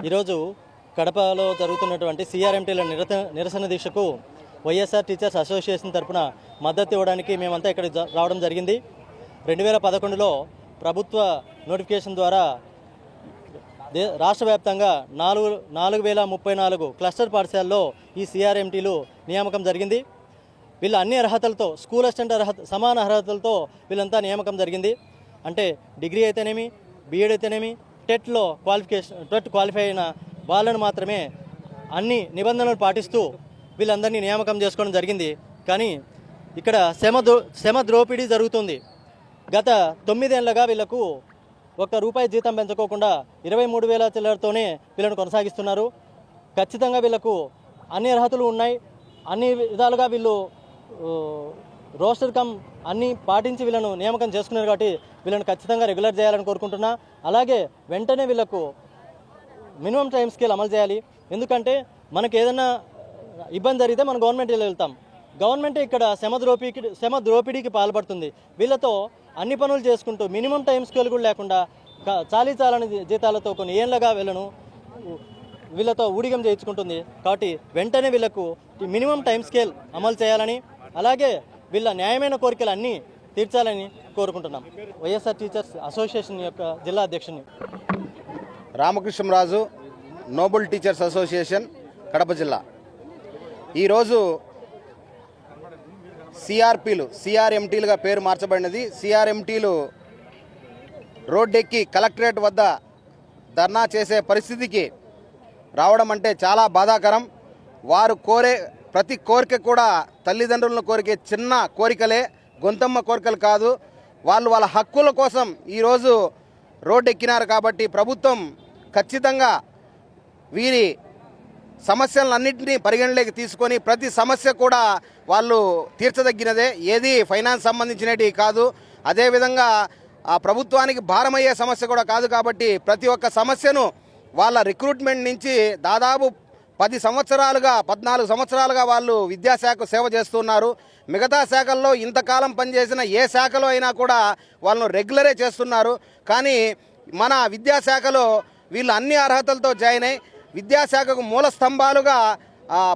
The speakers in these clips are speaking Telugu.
ఈరోజు కడపలో జరుగుతున్నటువంటి సిఆర్ఎంటీల నిరసన దీక్షకు వైఎస్ఆర్ టీచర్స్ అసోసియేషన్ తరఫున మద్దతు ఇవ్వడానికి మేమంతా ఇక్కడ రావడం జరిగింది. 2011లో ప్రభుత్వ నోటిఫికేషన్ ద్వారా రాష్ట్ర వ్యాప్తంగా 4034 క్లస్టర్ పాఠశాలలో ఈ సిఆర్ఎంటీలు నియామకం జరిగింది. వీళ్ళ అన్ని అర్హతలతో స్కూల్ అసిస్టెంట్ సమాన అర్హతలతో వీళ్ళంతా నియామకం జరిగింది. అంటే డిగ్రీ అయితేనేమి, బీఎడ్ అయితేనేమి, టెట్ క్వాలిఫై అయిన వాళ్ళను మాత్రమే అన్ని నిబంధనలు పాటిస్తూ వీళ్ళందరినీ నియామకం చేసుకోవడం జరిగింది. కానీ ఇక్కడ శ్రమ ద్రోపిడీ జరుగుతుంది. గత 9 ఏళ్లుగా వీళ్లకు ₹1 జీతం పెంచుకోకుండా 23,000 చిల్లరతోనే వీళ్ళను కొనసాగిస్తున్నారు. ఖచ్చితంగా వీళ్లకు అన్ని అర్హతలు ఉన్నాయి. అన్ని విధాలుగా వీళ్ళు రోస్టర్ కమ్ అన్నీ పాటించి వీళ్ళను నియామకం చేసుకున్నారు. కాబట్టి వీళ్ళని ఖచ్చితంగా రెగ్యులర్ చేయాలని కోరుకుంటున్నా. అలాగే వెంటనే వీళ్ళకు మినిమం టైం స్కేల్ అమలు చేయాలి. ఎందుకంటే మనకు ఏదైనా ఇబ్బంది జరిగితే మనం గవర్నమెంట్ వెళ్తాం. గవర్నమెంటే ఇక్కడ శ్రమ ద్రోపిడీకి పాల్పడుతుంది. వీళ్ళతో అన్ని పనులు చేసుకుంటూ మినిమం టైం స్కేల్ కూడా లేకుండా చాలని జీతాలతో కొన్ని ఏళ్ళగా వీళ్ళతో ఊడిగం చేయించుకుంటుంది. కాబట్టి వెంటనే వీళ్లకు మినిమం టైం స్కేల్ అమలు చేయాలని, అలాగే వీళ్ళ న్యాయమైన కోరికలు అన్నీ తీర్చాలని కోరుకుంటున్నాం. వైఎస్ఆర్ టీచర్స్ అసోసియేషన్ యొక్క జిల్లా అధ్యక్షుని Ramakrishnaraju, noble teachers association, Kadapa జిల్లా. ఈరోజు సిఆర్ఎంటీలుగా పేరు మార్చబడినది. సిఆర్ఎంటీలు రోడ్డెక్కి కలెక్టరేట్ వద్ద ధర్నా చేసే పరిస్థితికి రావడం అంటే చాలా బాధాకరం. వారు కోరే ప్రతి కోరిక కూడా తల్లిదండ్రులను కోరికే చిన్న కోరికలే, గొంతమ్మ కోరికలు కాదు. వాళ్ళ హక్కుల కోసం ఈరోజు రోడ్డెక్కినారు. కాబట్టి ప్రభుత్వం ఖచ్చితంగా వీరి సమస్యలన్నింటినీ పరిగణలోకి తీసుకొని ప్రతి సమస్య కూడా వాళ్ళు తీర్చదగినదే, ఏది ఫైనాన్స్ సంబంధించినవి కాదు. అదేవిధంగా ఆ ప్రభుత్వానికి భారమయ్యే సమస్య కూడా కాదు. కాబట్టి ప్రతి ఒక్క సమస్యను వాళ్ళ రిక్రూట్మెంట్ నుంచి దాదాపు 14 సంవత్సరాలుగా వాళ్ళు విద్యాశాఖకు సేవ చేస్తున్నారు. మిగతా శాఖల్లో ఇంతకాలం పనిచేసిన ఏ శాఖలో అయినా కూడా వాళ్ళను రెగ్యులరే చేస్తున్నారు. కానీ మన విద్యాశాఖలో వీళ్ళు అన్ని అర్హతలతో జాయిన్ అయ్యి విద్యాశాఖకు మూల స్తంభాలుగా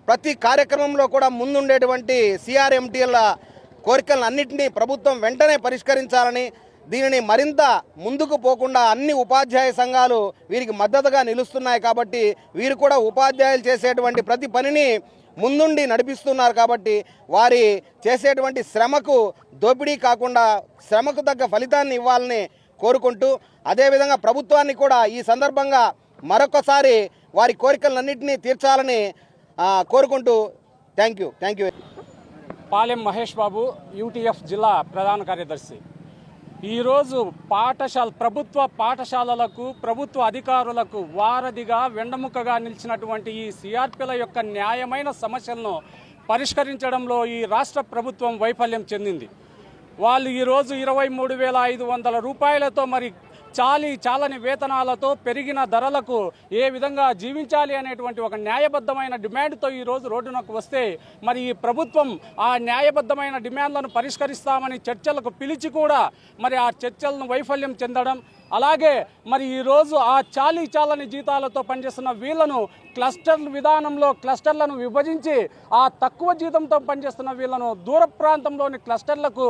ప్రతి కార్యక్రమంలో కూడా ముందుండేటువంటి సిఆర్ఎంటీల కోరికలను అన్నింటినీ ప్రభుత్వం వెంటనే పరిష్కరించాలని, దీనిని మరింత ముందుకు పోకుండా అన్ని ఉపాధ్యాయ సంఘాలు వీరికి మద్దతుగా నిలుస్తున్నాయి. కాబట్టి వీరు కూడా ఉపాధ్యాయులు చేసేటువంటి ప్రతి పనిని ముందుండి నడిపిస్తున్నారు. కాబట్టి వారి చేసేటువంటి శ్రమకు దోపిడీ కాకుండా శ్రమకు తగ్గ ఫలితాన్ని ఇవ్వాలని కోరుకుంటూ, అదేవిధంగా ప్రభుత్వాన్ని కూడా ఈ సందర్భంగా మరొకసారి వారి కోరికలన్నింటినీ తీర్చాలని కోరుకుంటూ thank you. Palem Mahesh Babu, UTF జిల్లా ప్రధాన కార్యదర్శి. ఈరోజు ప్రభుత్వ పాఠశాలలకు, ప్రభుత్వ అధికారులకు వారధిగా వెన్నెముకగా నిలిచినటువంటి ఈ సిఆర్పీల యొక్క న్యాయమైన సమస్యలను పరిష్కరించడంలో ఈ రాష్ట్ర ప్రభుత్వం వైఫల్యం చెందింది. వాళ్ళు ఈరోజు 23,500 రూపాయలతో మరి చాలని వేతనాలతో పెరిగిన ధరలకు ఏ విధంగా జీవించాలి అనేటువంటి ఒక న్యాయబద్ధమైన డిమాండ్తో ఈరోజు రోడ్డునకు వస్తే మరి ఈ ప్రభుత్వం ఆ న్యాయబద్ధమైన డిమాండ్లను పరిష్కరిస్తామని చర్చలకు పిలిచి కూడా మరి ఆ చర్చలను వైఫల్యం చెందడం, అలాగే మరి ఈరోజు ఆ చాలని జీతాలతో పనిచేస్తున్న వీళ్లను క్లస్టర్లను విభజించి ఆ తక్కువ జీతంతో పనిచేస్తున్న వీళ్లను దూర ప్రాంతంలోని క్లస్టర్లకు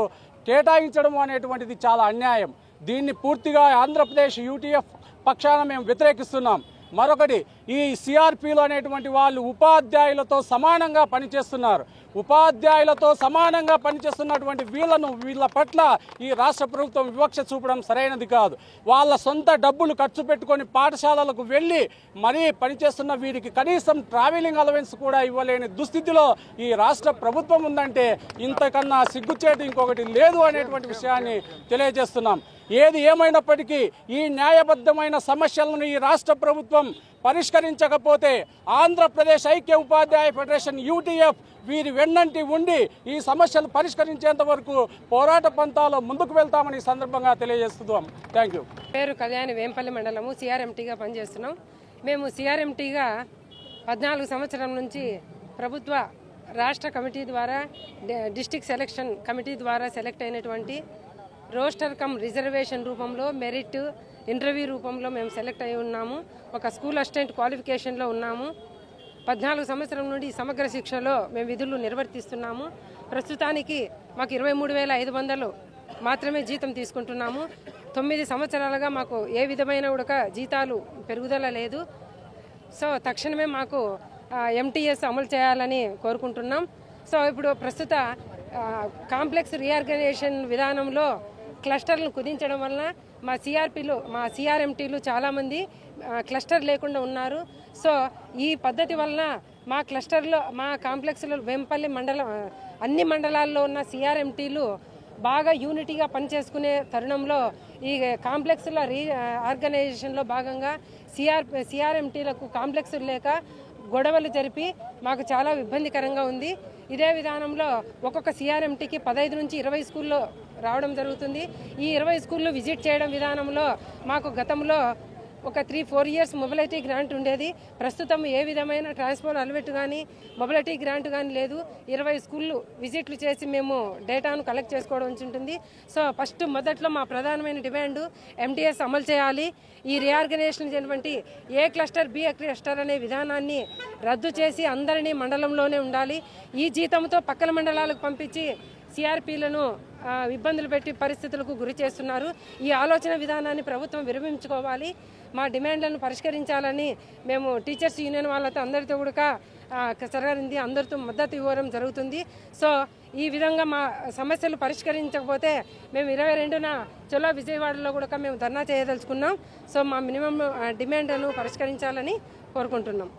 కేటాయించడం అనేటువంటిది చాలా అన్యాయం. దీన్ని పూర్తిగా ఆంధ్రప్రదేశ్ యూటీఎఫ్ పక్షాన మేము వ్యతిరేకిస్తున్నాం. మరొకటి, ఈ సిఆర్పీలు అనేటువంటి వాళ్ళు ఉపాధ్యాయులతో సమానంగా పనిచేస్తున్నారు. ఉపాధ్యాయులతో సమానంగా పనిచేస్తున్నటువంటి వీళ్ళ పట్ల ఈ రాష్ట్ర ప్రభుత్వం వివక్ష చూపడం సరైనది కాదు. వాళ్ళ సొంత డబ్బులు ఖర్చు పెట్టుకొని పాఠశాలలకు వెళ్ళి మరీ పనిచేస్తున్న వీరికి కనీసం ట్రావెలింగ్ అలవెన్స్ కూడా ఇవ్వలేని దుస్థితిలో ఈ రాష్ట్ర ప్రభుత్వం ఉందంటే ఇంతకన్నా సిగ్గుచేటు ఇంకొకటి లేదు అనేటువంటి విషయాన్ని తెలియజేస్తున్నాం. ఏది ఏమైనప్పటికీ ఈ న్యాయబద్ధమైన సమస్యలను ఈ రాష్ట్ర ప్రభుత్వం పరిష్కరించకపోతే ఆంధ్రప్రదేశ్ ఐక్య ఉపాధ్యాయ ఫెడరేషన్ యూటీఎఫ్ వీరి వెన్నంటి ఉండి ఈ సమస్యలు పరిష్కరించేంత వరకు పోరాట పంతాలో ముందుకు వెళ్తామని ఈ సందర్భంగా తెలియజేస్తున్నాం. Thank you. పేరు కళ్యాణి, వేంపల్లి మండలము, సిఆర్ఎంటీగా పనిచేస్తున్నాం. మేము సిఆర్ఎంటీగా 14 సంవత్సరం నుంచి ప్రభుత్వ రాష్ట్ర కమిటీ ద్వారా, డిస్ట్రిక్ట్ సెలక్షన్ కమిటీ ద్వారా సెలెక్ట్ అయినటువంటి రోస్టర్ కమ్ రిజర్వేషన్ రూపంలో మెరిట్ ఇంటర్వ్యూ రూపంలో మేము సెలెక్ట్ అయి ఉన్నాము. ఒక స్కూల్ అసిస్టెంట్ క్వాలిఫికేషన్లో ఉన్నాము. 14 సంవత్సరం నుండి సమగ్ర శిక్షలో మేము విధులు నిర్వర్తిస్తున్నాము. ప్రస్తుతానికి మాకు 23,500 మాత్రమే జీతం తీసుకుంటున్నాము. 9 సంవత్సరాలుగా మాకు ఏ విధమైన కూడా జీతాలు పెరుగుదల లేదు. సో తక్షణమే మాకు ఎంటీఎస్ అమలు చేయాలని కోరుకుంటున్నాం. సో ఇప్పుడు ప్రస్తుత కాంప్లెక్స్ రీఆర్గనైజేషన్ విధానంలో క్లస్టర్లను కుదించడం వలన మా సిఆర్ఎంటీలు చాలామంది క్లస్టర్ లేకుండా ఉన్నారు. సో ఈ పద్ధతి వలన మా క్లస్టర్లో మా కాంప్లెక్స్లో వేంపల్లి మండలం అన్ని మండలాల్లో ఉన్న సిఆర్ఎంటీలు బాగా యూనిటీగా పనిచేసుకునే తరుణంలో ఈ కాంప్లెక్స్ల ఆర్గనైజేషన్లో భాగంగా సిఆర్ఎంటీలకు కాంప్లెక్స్ లేక గొడవలు జరిపి మాకు చాలా ఇబ్బందికరంగా ఉంది. ఇదే విధానంలో ఒక్కొక్క సిఆర్ఎంటీకి 15 నుంచి 20 స్కూల్లో రావడం జరుగుతుంది. ఈ 20 స్కూళ్ళు విజిట్ చేయడం విధానంలో మాకు గతంలో ఒక 3-4 ఇయర్స్ మొబిలిటీ గ్రాంట్ ఉండేది. ప్రస్తుతం ఏ విధమైన ట్రాన్స్పోర్ట్ అలవెట్ కానీ మొబిలిటీ గ్రాంట్ కానీ లేదు. 20 స్కూళ్ళు విజిట్లు చేసి మేము డేటాను కలెక్ట్ చేసుకోవడం ఉంటుంది. సో ఫస్ట్ మొదట్లో మా ప్రధానమైన డిమాండ్ ఎంటీఎస్ అమలు చేయాలి. ఈ రీఆర్గనైజేషన్ అయినటువంటి ఏ క్లస్టర్ బి క్లస్టర్ అనే విధానాన్ని రద్దు చేసి అందరినీ మండలంలోనే ఉండాలి. ఈ జీతంతో పక్కన మండలాలకు పంపించి సిఆర్పీలను ఇబ్బందులు పెట్టి పరిస్థితులకు గురి చేస్తున్నారు. ఈ ఆలోచన విధానాన్ని ప్రభుత్వం విరమించుకోవాలి. మా డిమాండ్లను పరిష్కరించాలని మేము టీచర్స్ యూనియన్ వాళ్ళతో అందరితో కూడా సరైనది అందరితో మద్దతు ఇవ్వడం జరుగుతుంది. సో ఈ విధంగా మా సమస్యలు పరిష్కరించకపోతే మేము 22న చొల్లా విజయవాడలో కూడా మేము ధర్నా చేయదలుచుకున్నాం. సో మా మినిమం డిమాండ్లను పరిష్కరించాలని కోరుకుంటున్నాం.